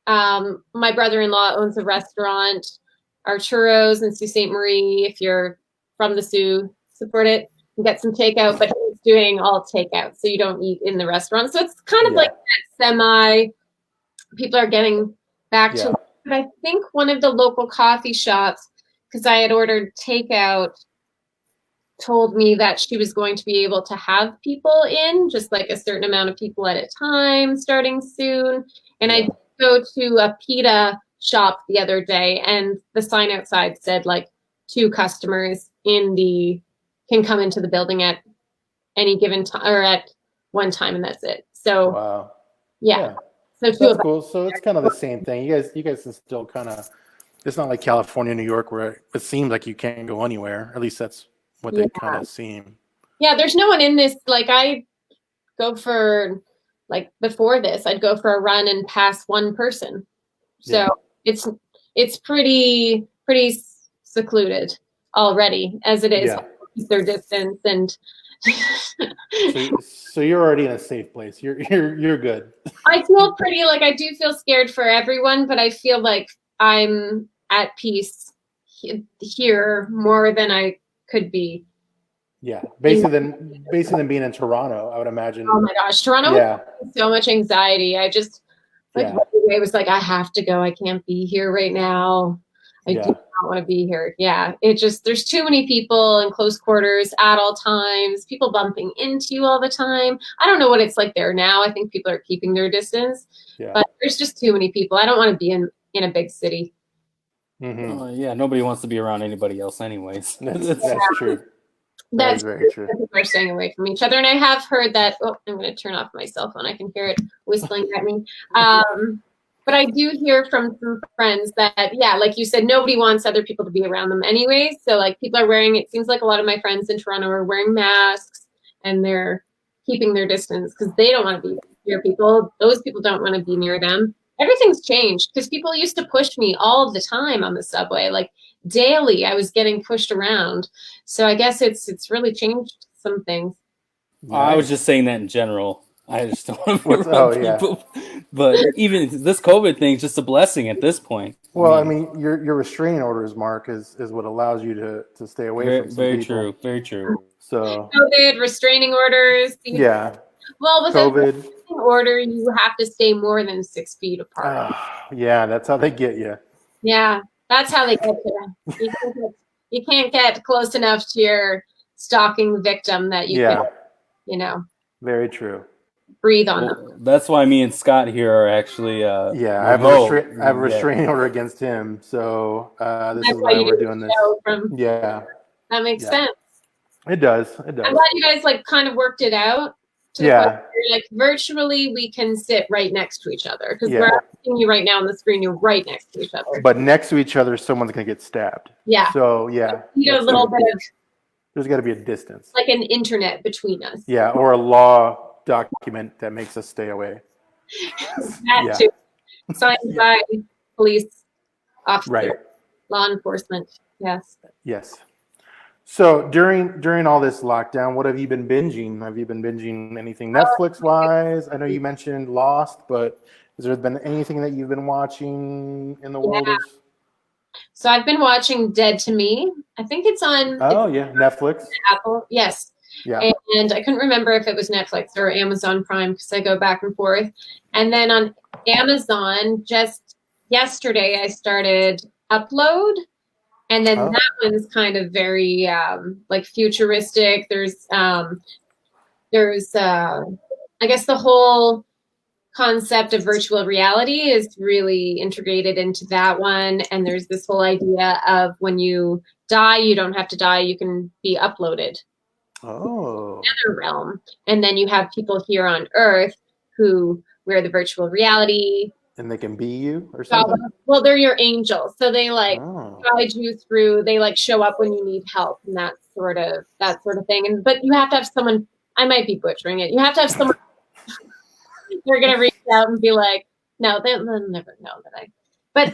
My brother-in-law owns a restaurant, Arturo's in Sault Ste. Marie. If you're from the Sioux, support it and get some takeout, but he's doing all takeout, so you don't eat in the restaurant. So it's kind of like that semi. People are getting back to. But I think one of the local coffee shops, because I had ordered takeout, told me that she was going to be able to have people in, just like a certain amount of people at a time starting soon. And I go to a pita shop the other day, and the sign outside said like 2 customers can come into the building at any given time or at one time, and that's it. So wow. Yeah. So that's cool. So it's kind of the same thing. You guys can still kind of, it's not like California, New York, where it seems like you can't go anywhere. At least that's what they kind of seem. Yeah, there's no one in this. Like I go for, like before this, I'd go for a run and pass one person. So it's pretty secluded already as it is. Their distance and. So you're already in a safe place. You're good. I feel pretty, like I do feel scared for everyone, but I feel like I'm at peace here more than I could be. Yeah, basically than being in Toronto, I would imagine. Oh my gosh, Toronto was so much anxiety. I just it was like I have to go. I can't be here right now. I do not want to be here. Yeah, there's too many people in close quarters at all times. People bumping into you all the time. I don't know what it's like there now. I think people are keeping their distance, but there's just too many people. I don't want to be in a big city. Mm-hmm. Nobody wants to be around anybody else, anyways. That's true. That's very true. People are staying away from each other, and I have heard that. Oh, I'm going to turn off my cell phone. I can hear it whistling at me. But I do hear from some friends that, like you said, nobody wants other people to be around them anyway. So like people are wearing, it seems like a lot of my friends in Toronto are wearing masks and they're keeping their distance because they don't want to be near people. Those people don't want to be near them. Everything's changed because people used to push me all the time on the subway. Like daily I was getting pushed around. So I guess it's really changed some things. I was just saying that in general. I just don't want to be around Oh, yeah. people. But even this COVID thing is just a blessing at this point. Well, I mean, your restraining orders, Mark, is what allows you to stay away from some very people. true. Very true. So COVID, restraining orders. yeah, Well, with a COVID. restraining order, you have to stay more than 6 feet apart. Yeah, that's how they get you. Yeah, that's how they get you. You can't get close enough to your stalking victim that you can, Very true. breathe on them. That's why me and Scott here are actually I have a restraining order against him, so this is why we're doing this. That makes sense. It does. I'm glad you guys kind of worked it out. Virtually we can sit right next to each other because we're asking you right now on the screen. You're right next to each other. But next to each other, someone's gonna get stabbed. Yeah. So yeah, you need a little bit of. There's got to be a distance. Like an internet between us. Yeah, or a law document that makes us stay away. That too. Signed by police officer, law enforcement. Yes. Yes. So during all this lockdown, what have you been binging? Have you been binging anything Netflix wise? I know you mentioned Lost, but has there been anything that you've been watching in the world of? So I've been watching Dead to Me. I think it's on. Netflix. Apple. Yes. Yeah. And I couldn't remember if it was Netflix or Amazon Prime because I go back and forth. And then on Amazon, just yesterday, I started Upload. And then that one's kind of very futuristic. There's I guess the whole concept of virtual reality is really integrated into that one. And there's this whole idea of when you die, you don't have to die. You can be uploaded. Oh. Another realm. And then you have people here on Earth who wear the virtual reality. And they can be you or something? Well, they're your angels. So they guide you through, they show up when you need help and that sort of thing. But you have to have someone, I might be butchering it. You have to have someone they're going to reach out and be like, no, they'll never know that but.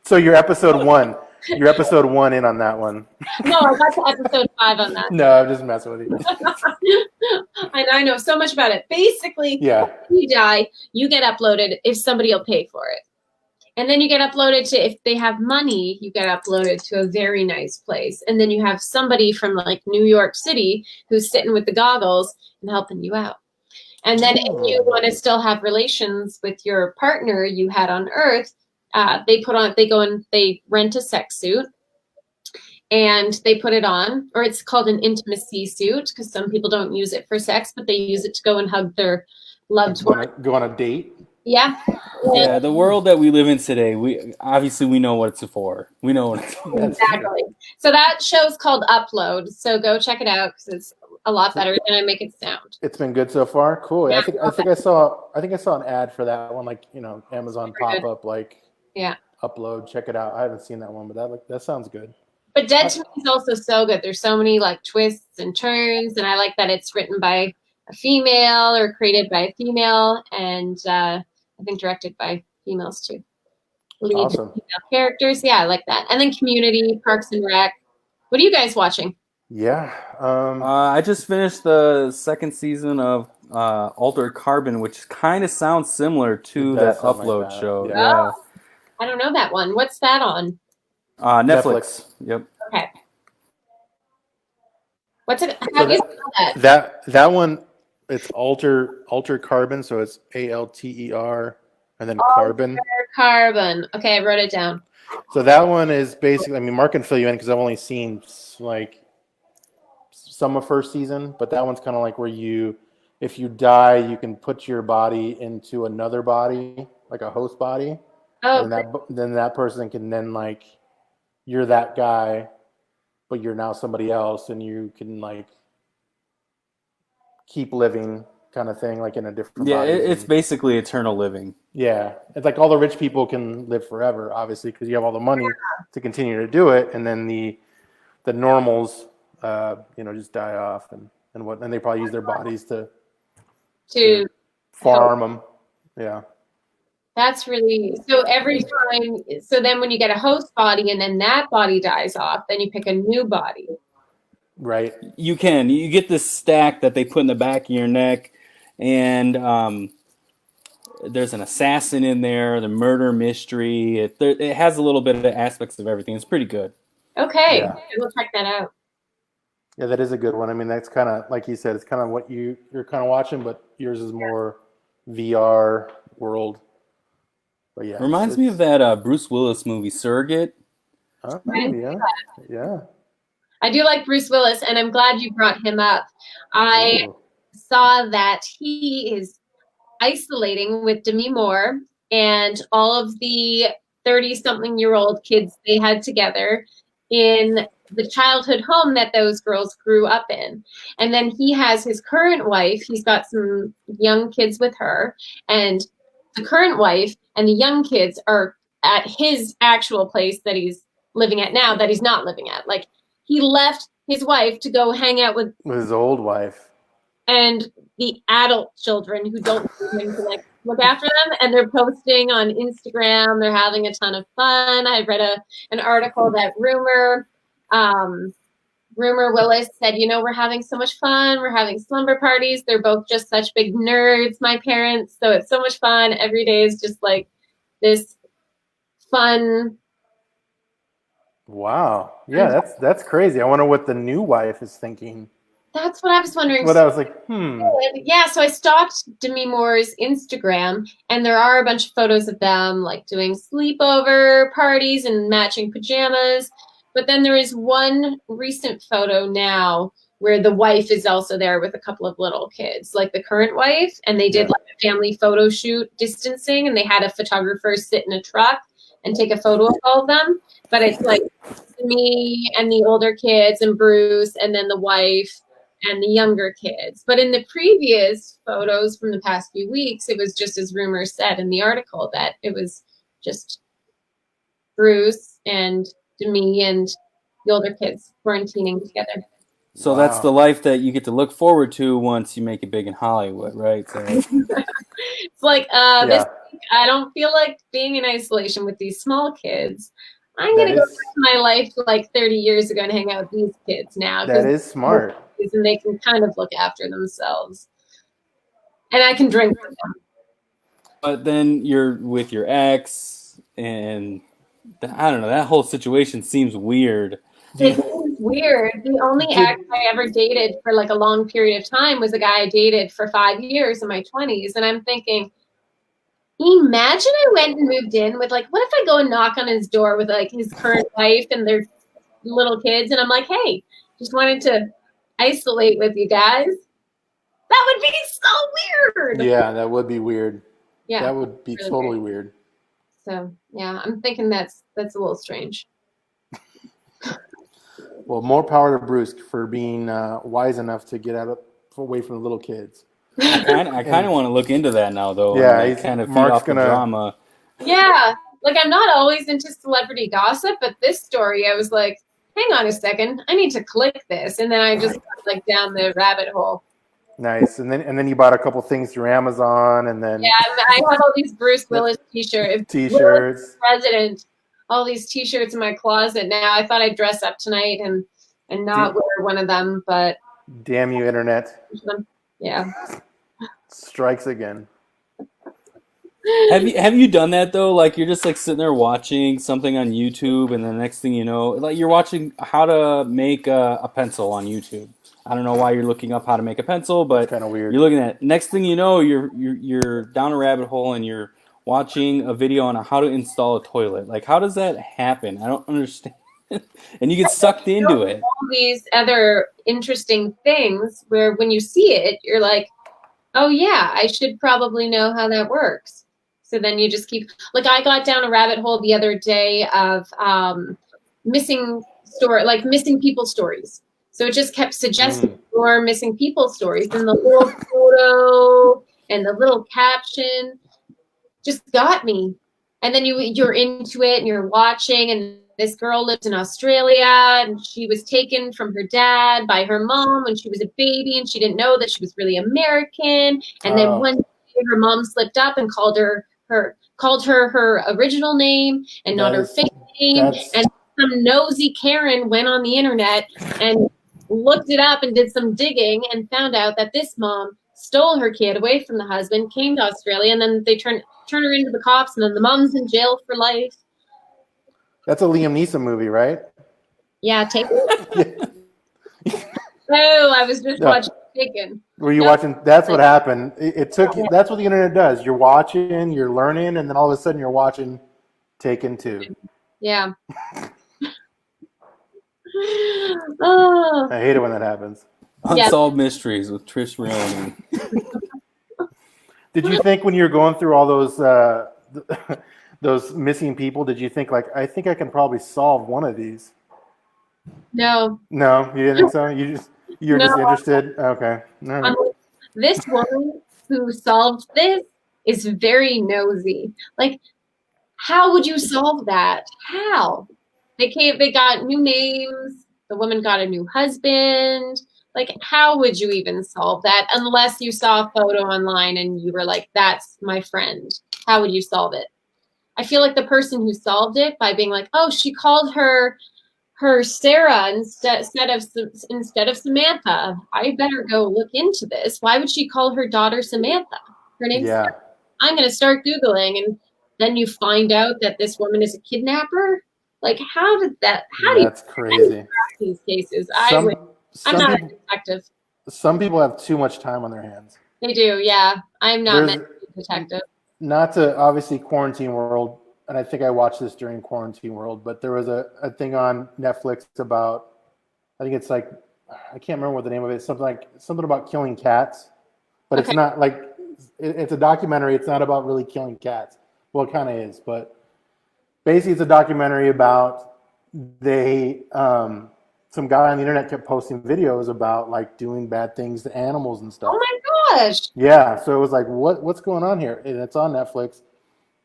So you're episode 1. You're episode 1 in on that one. No, I got to episode 5 on that. No, I'm just messing with you. I know so much about it. Basically, when you die, you get uploaded if somebody will pay for it. And then you get uploaded to, if they have money, you get uploaded to a very nice place. And then you have somebody from New York City who's sitting with the goggles and helping you out. And then if you want to still have relations with your partner you had on Earth, they rent a sex suit and they put it on, or it's called an intimacy suit because some people don't use it for sex, but they use it to go and hug their loved one. Go on a date? Yeah. Yeah, the world that we live in today, we know what it's for. We know what it's for. Exactly. So that show's called Upload. So go check it out because it's a lot better than I make it sound. It's been good so far. Cool. Yeah, I think I saw an ad for that one, Amazon pop up, Upload. Check it out. I haven't seen that one, but that sounds good. But Dead to Me is also so good. There's so many twists and turns, and I like that it's written by a female or created by a female, and I think directed by females too. Lead female characters. Yeah, I like that. And then Community, Parks and Rec. What are you guys watching? Yeah. I just finished the second season of Altered Carbon, which kind of sounds similar to that Upload show. Yeah. Oh, I don't know that one. What's that on? Netflix. Yep. Okay. What's it? How do you spell that? That one, it's Alter Carbon, so it's ALTER and then Carbon. Carbon. Okay, I wrote it down. So that one is basically, Mark can fill you in because I've only seen some of first season, but that one's kind of where if you die, you can put your body into another body, like a host body. Oh. And then that person can then you're that guy, but you're now somebody else, and you can keep living, kind of thing, in a different. Yeah, it's basically eternal living. Yeah, it's all the rich people can live forever, obviously, because you have all the money to continue to do it, and then the normals, just die off, and they probably use their bodies to farm them. Yeah. That's really, so every time, so then when you get a host body and then that body dies off, then you pick a new body. Right. You get this stack that they put in the back of your neck, and there's an assassin in there, the murder mystery. It has a little bit of the aspects of everything. It's pretty good. Okay, Yeah. we'll check that out. Yeah, that is a good one. I mean, that's kind of like you said. It's kind of what you're kind of watching, but yours is more VR world. But yeah, Reminds me of that Bruce Willis movie, Surrogate. Oh, Right. yeah. I do like Bruce Willis, and I'm glad you brought him up. I Ooh. saw that he is isolating with Demi Moore and all of the 30-something-year-old kids they had together in the childhood home that those girls grew up in. And then he has his current wife. He's got some young kids with her. And the current wife and the young kids are at his actual place that he's living at now that he's not living at. Like, he left his wife to go hang out with His old wife. and the adult children who don't need him to like look after them, and they're posting on Instagram. They're having a ton of fun. I read an article that Rumor Willis said, we're having so much fun. We're having slumber parties. They're both just such big nerds, my parents. So it's so much fun. Every day is just like this fun. Wow. Yeah, that's crazy. I wonder what the new wife is thinking. That's what I was wondering. But I was like, Yeah, so I stalked Demi Moore's Instagram, and there are a bunch of photos of them like doing sleepover parties and matching pajamas. But then there is one recent photo now where the wife is also there with a couple of little kids, like the current wife, and they did like a family photo shoot distancing, and they had a photographer sit in a truck and take a photo of all of them. But it's like me and the older kids and Bruce and then the wife and the younger kids. But in the previous photos from the past few weeks, it was just as Rumor said in the article that it was just Bruce and Demi and the older kids quarantining together. So that's the life that you get to look forward to once you make it big in Hollywood, right? So it's like, this week, I don't feel like being in isolation with these small kids. I'm going to go back to my life like 30 years ago and hang out with these kids now. that is smart. And they can kind of look after themselves. And I can drink with them. But then you're with your ex, and I don't know, that whole situation seems weird. It's weird. The only ex I ever dated for like a long period of time was a guy I dated for 5 years in my 20s. And I'm thinking, imagine I went and moved in with like, what if I go and knock on his door with like his current wife and their little kids? And I'm like, hey, just wanted to isolate with you guys. That would be so weird. Yeah, that would be weird. Yeah, that would be really totally weird. So yeah, I'm thinking that's a little strange. Well, more power to Bruce for being wise enough to get away from the little kids. I kind of want to look into that now, though. Yeah, he's kind of feed off the drama. Yeah, like I'm not always into celebrity gossip, but this story, I was like, hang on a second, I need to click this, and then I just got like down the rabbit hole. Nice, and then you bought a couple things through Amazon, and then I have all these Bruce Willis T-shirts. Willis President, all these T-shirts in my closet now. I thought I'd dress up tonight and not wear one of them, but damn you, internet! Yeah, strikes again. Have you done that though? Like you're just like sitting there watching something on YouTube, and the next thing you know, like you're watching how to make a pencil on YouTube. I don't know why you're looking up how to make a pencil, but kind of weird. You're looking at it. Next thing you know, you're down a rabbit hole and you're watching a video on how to install a toilet. Like how does that happen? I don't understand. And you get sucked into it. All these other interesting things where when you see it, you're like, oh yeah, I should probably know how that works. So then you just keep, like I got down a rabbit hole the other day of missing people stories. So it just kept suggesting more missing people stories, and the little photo and the little caption just got me. And then you're into it and you're watching, and this girl lives in Australia, and she was taken from her dad by her mom when she was a baby, and she didn't know that she was really American. And then one day her mom slipped up and called her her original name and not her fake name. And some nosy Karen went on the internet and looked it up and did some digging and found out that this mom stole her kid away from the husband, came to Australia, and then they turn her into the cops, and then the mom's in jail for life. That's a Liam Neeson movie, right? Yeah, Taken. Oh, I was just watching Taken. Were you watching? That's what happened. It took. That's what the internet does. You're watching, you're learning, and then all of a sudden you're watching Taken 2. Yeah. Oh. I hate it when that happens. Unsolved Mysteries with Trish Rainone. Did you think when you were going through all those missing people, did you think like, I think I can probably solve one of these? No. No, you didn't think so? You're just interested? Okay. All right. This woman who solved this is very nosy. Like, how would you solve that? How? They got new names. The woman got a new husband. Like, how would you even solve that unless you saw a photo online and you were like, that's my friend? How would you solve it? I feel like the person who solved it by being like, oh, she called her Sarah instead of Samantha. I better go look into this. Why would she call her daughter Samantha? Her name's Sarah. I'm going to start Googling, and then you find out that this woman is a kidnapper. Like, how do That's crazy. These cases? I'm not a detective. Some people have too much time on their hands. They do, yeah. I'm not meant to be a detective. Not to obviously Quarantine World, and I think I watched this during Quarantine World, but there was a thing on Netflix about, I think it's like, I can't remember what the name of it is, something about killing cats, but It's not like, it's a documentary. It's not about really killing cats. Well, it kind of is, but basically it's a documentary about some guy on the internet kept posting videos about like doing bad things to animals and stuff. Oh my gosh. Yeah. So it was like, what's going on here? And it's on Netflix,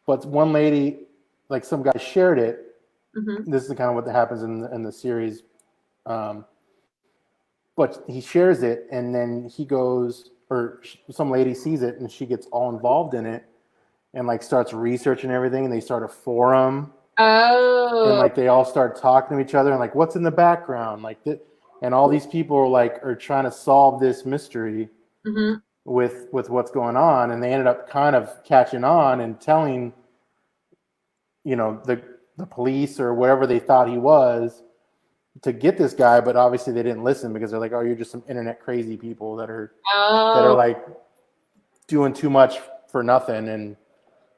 but one lady, like some guy shared it. Mm-hmm. This is kind of what happens in the series. But he shares it and then he goes, or some lady sees it and she gets all involved in it and like starts researching everything, and they start a forum. Oh. And like they all start talking to each other and like, what's in the background? Like and all these people are trying to solve this mystery mm-hmm. with what's going on. And they ended up kind of catching on and telling, the police or whatever they thought he was to get this guy, but obviously they didn't listen because they're like, oh, you're just some internet crazy people that are like doing too much for nothing. And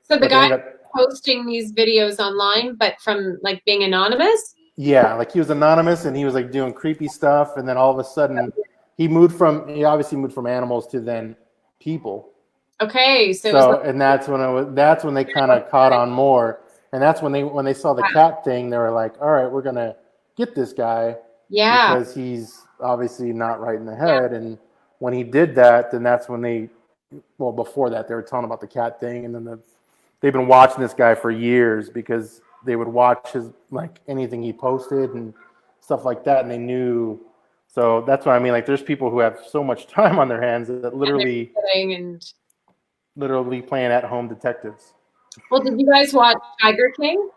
so the guy posting these videos online, but from like being anonymous? Yeah, like he was anonymous and he was like doing creepy stuff, and then all of a sudden he obviously moved from animals to then people. Okay, and that's when they kind of caught on more, and that's when they saw the cat thing, they were like, all right, we're gonna get this guy, because he's obviously not right in the head. And when he did that, then that's when before that they were telling about the cat thing, and then they've been watching this guy for years because they would watch his like anything he posted and stuff like that, and they knew. So that's what I mean. Like, there's people who have so much time on their hands that literally playing at-home detectives. Well, did you guys watch Tiger King?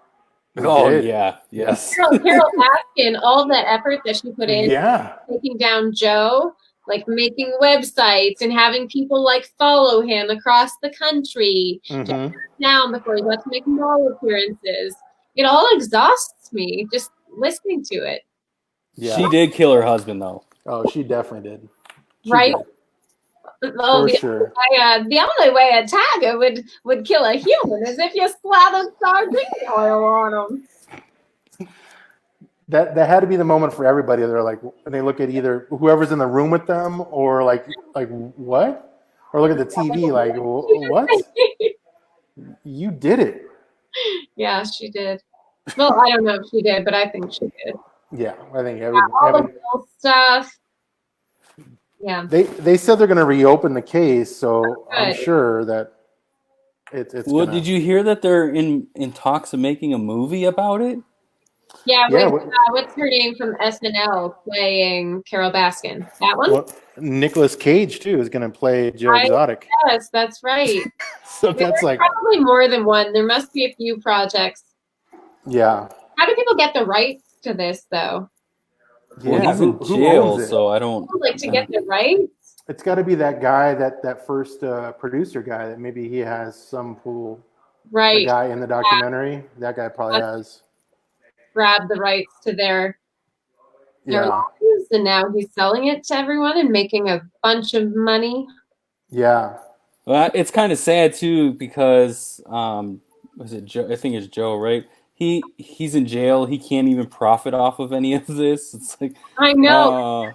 Yeah, yes. Carol Baskin, all that effort that she put in, taking down Joe, like making websites and having people like follow him across the country, mm-hmm. down before he got to make mall appearances. It all exhausts me just listening to it. Yeah. She did kill her husband, though. Oh, she definitely did. Right? For sure. The only way a tiger would kill a human is if you slathered sardine oil on them. That had to be the moment for everybody. They're like, and they look at either whoever's in the room with them, or like what? Or look at the TV like, what? You did it. Yeah, she did. Well, I don't know if she did, but I think she did. Yeah, I think all the whole stuff. Yeah. They said they're going to reopen the case, so I'm sure that it's. Well, did you hear that they're in talks of making a movie about it? Yeah. What's her name from SNL playing Carol Baskin? That one. Well, Nicolas Cage too is going to play Joe Exotic. Yes, that's right. So that's like probably more than one. There must be a few projects. Yeah. How do people get the rights to this, though? Well, he's in who jail, owns it? so I don't. Like to get the rights. It's got to be that guy, that first producer guy, that maybe he has some pool. The Right. guy in the documentary, that guy probably has. Grab the rights to their Yeah. lives, and now he's selling it to everyone and making a bunch of money. Yeah. Well, it's kind of sad too because was it Joe? I think it's Joe, right? He's in jail. He can't even profit off of any of this. It's like I know.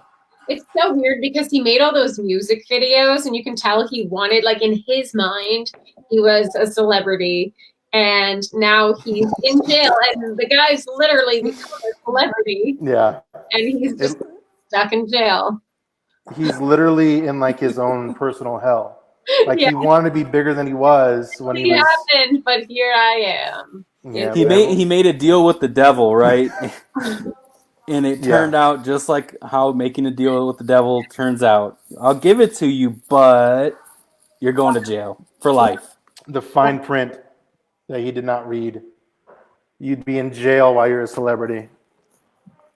It's so weird because he made all those music videos, and you can tell he wanted, like, in his mind, he was a celebrity, and now he's in jail, and the guy's literally become a celebrity. Yeah. And he's just stuck in jail. He's literally in like his own personal hell. Like Yeah. he wanted to be bigger than he was when he was. Happened, but here I am. Yeah, he made a deal with the devil, right? And it turned out just like how making a deal with the devil turns out. I'll give it to you, but you're going to jail for life. The fine print that he did not read. You'd be in jail while you're a celebrity.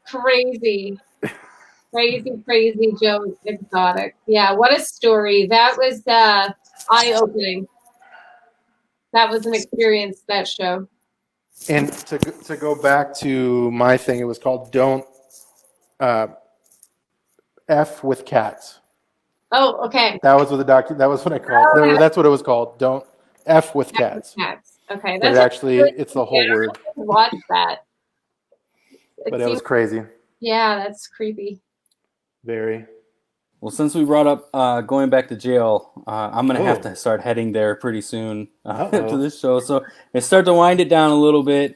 Crazy. Crazy Joe Exotic. Yeah, what a story. That was eye-opening. That was an experience, that show. And to go back to my thing, it was called Don't F with Cats. Oh, okay. That was what that was what I called. Oh, That's what it was called. Don't F with Cats. Okay, But it's the whole word. Watch that. But it was crazy. Yeah, that's creepy. Very. Well, since we brought up going back to jail, I'm going to have to start heading there pretty soon to this show. So I start to wind it down a little bit.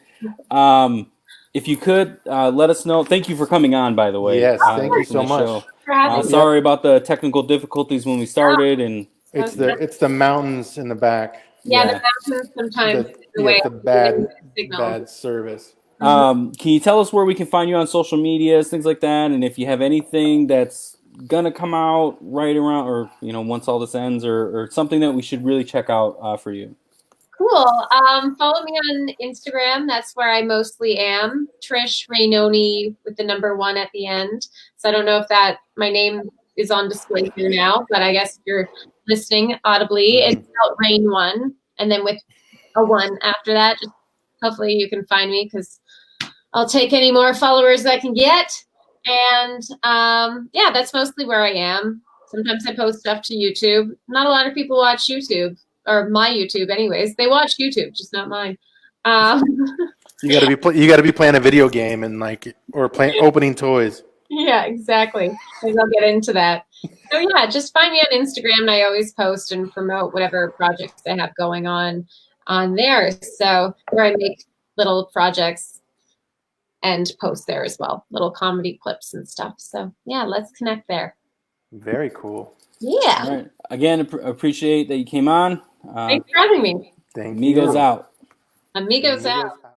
If you could, let us know. Thank you for coming on, by the way. Yes, thank you so much. Sorry about the technical difficulties when we started. And it's the mountains in the back. Yeah, the mountains sometimes. The bad service. Can you tell us where we can find you on social medias, things like that? And if you have anything that's gonna come out right around, or once all this ends, or something that we should really check out for you. Cool. Follow me on Instagram. That's where I mostly am. Trish Rainone with the number 1 at the end. So I don't know if my name is on display here now, but I guess if you're listening audibly, it's spelled Rain1, and then with a 1 after that. Just hopefully you can find me, because I'll take any more followers I can get. And that's mostly where I am. Sometimes I post stuff to YouTube. Not a lot of people watch YouTube, or my YouTube anyways. They watch YouTube, just not mine. You gotta be playing a video game and opening toys. Yeah, exactly. Maybe I'll get into that. So yeah, just find me on Instagram. I always post and promote whatever projects I have going on there. So where I make little projects and post there as well, little comedy clips and stuff. So yeah, let's connect there. Very cool. Yeah. All right. Again, appreciate that you came on. Thanks for having me. Thank Amigos you. out. Amigos out.